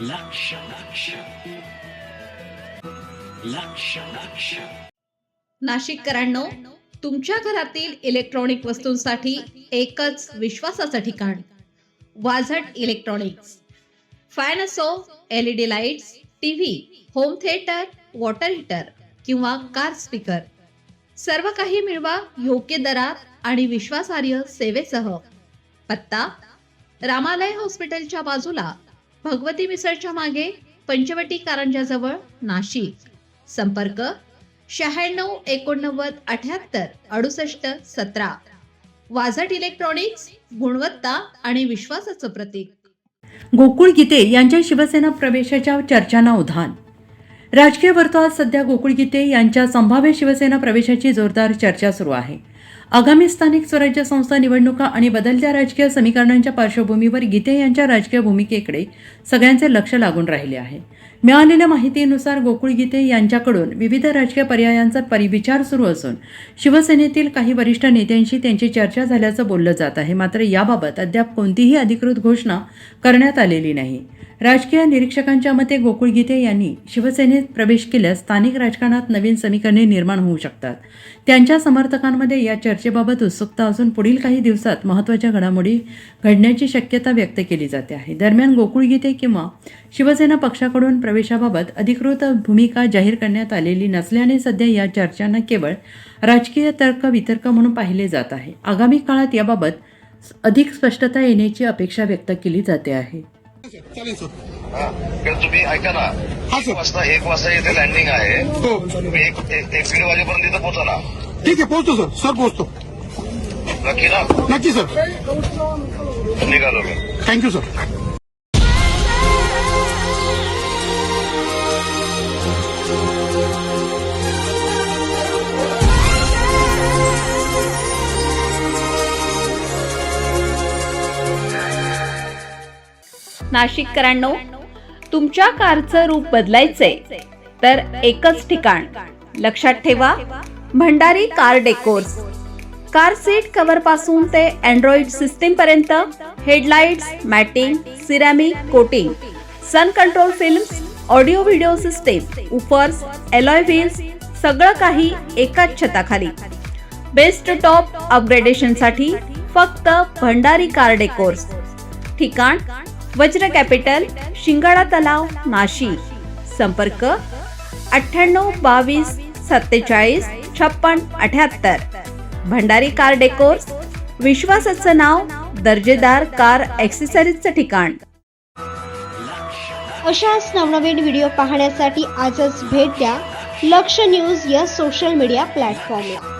लक्ष लक्ष लक्ष लक्ष नाशिककरांनो, तुमच्या घरातील इलेक्ट्रॉनिक वस्तूंसाठी एकच विश्वासाचं ठिकाण वाझट इलेक्ट्रॉनिक्स. फॅन असो, LED lights, TV, home theatre, water heater किंवा कार स्पीकर, सर्व काही मिळवा योग्य दरात आणि विश्वासार्ह सेवेसह. पत्ता: रामालय हॉस्पिटलच्या बाजूला, भगवती मिसळच्या मागे, पंचवटी कारंजाजवळ, नाशिक. संपर्क: 96 89 78 68 17. वाझट इलेक्ट्रॉनिक्स, गुणवत्ता आणि विश्वासाचं प्रतीक. गोकुळ गीते यांच्या शिवसेना प्रवेशाच्या चर्चांना उधाण. राजकीय वर्तुळात सध्या गोकुळ गीते यांच्या संभाव्य शिवसेना प्रवेशाची जोरदार चर्चा सुरू आहे. आगामी स्थानिक स्वराज्य संस्था निवडणुका आणि बदलत्या राजकीय समीकरणांच्या पार्श्वभूमीवर गीते यांच्या राजकीय भूमिकेकडे सगळ्यांचे लक्ष लागून राहिले आहे. मिळालेल्या माहितीनुसार गोकुळ गीते यांच्याकडून विविध राजकीय पर्यायांचा परिविचार सुरू असून शिवसेनेतील काही वरिष्ठ नेत्यांशी त्यांची चर्चा झाल्याचं बोललं जात आहे. मात्र याबाबत अद्याप कोणतीही अधिकृत घोषणा करण्यात आलेली नाही. राजकीय निरीक्षकांच्या मते गोकुळ गीते यांनी शिवसेनेत प्रवेश केल्यास स्थानिक राजकारणात नवीन समीकरणे निर्माण होऊ शकतात. त्यांच्या समर्थकांमध्ये या चर्चेबाबत उत्सुकता असून पुढील काही दिवसात महत्त्वाच्या घडामोडी घडण्याची शक्यता व्यक्त केली जाते आहे. दरम्यान गोकुळ गीते किंवा शिवसेना पक्षाकडून प्रवेशाबाबत अधिकृत भूमिका जाहीर करण्यात आलेली नसल्याने सध्या या चर्चांना केवळ राजकीय तर्क-वितर्क म्हणून पाहिले जात आहे. आगामी काळात याबाबत अधिक स्पष्टता येण्याची अपेक्षा व्यक्त केली जाते आहे. चालेल सर. तुम्ही ऐका ना, हा सर. एक वाजता इथे लँडिंग आहे. हो तुम्ही एक 1:30 वाजेपर्यंत इथं पोहोचा ना. ठीक आहे, पोहोचतो सर. सर पोहोचतो. नक्की ना? नक्की सर. निघालो मी. Thank you sir. नाशिककरांनो, तुमच्या कारचं रूप बदलायचंय तर एकच ठिकाण लक्षात ठेवा, Bhandari car decors. Car seat cover पासून ते अँड्रॉइड सिस्टीम पर्यंत, headlights, matting, ceramic coating, sun control films, audio video system, woofers, alloy wheels, सगळं काही एकाच छताखाली. बेस्ट टॉप अपग्रेडेशनसाठी फक्त भंडारी कार डेकोर्स. ठिकाण: वज्र कॅपिटल, शिंगाडा तलाव, नाशिक. संपर्क: 98 22 47 56 78. भंडारी कार डेकोर्स, विश्वासाचं नाव, दर्जेदार कार ॲक्सेसरीजचं ठिकाण. अशाच नवनवीन व्हिडिओ पाहण्यासाठी आजच भेट द्या लक्ष न्यूज या सोशल मीडिया प्लॅटफॉर्मला.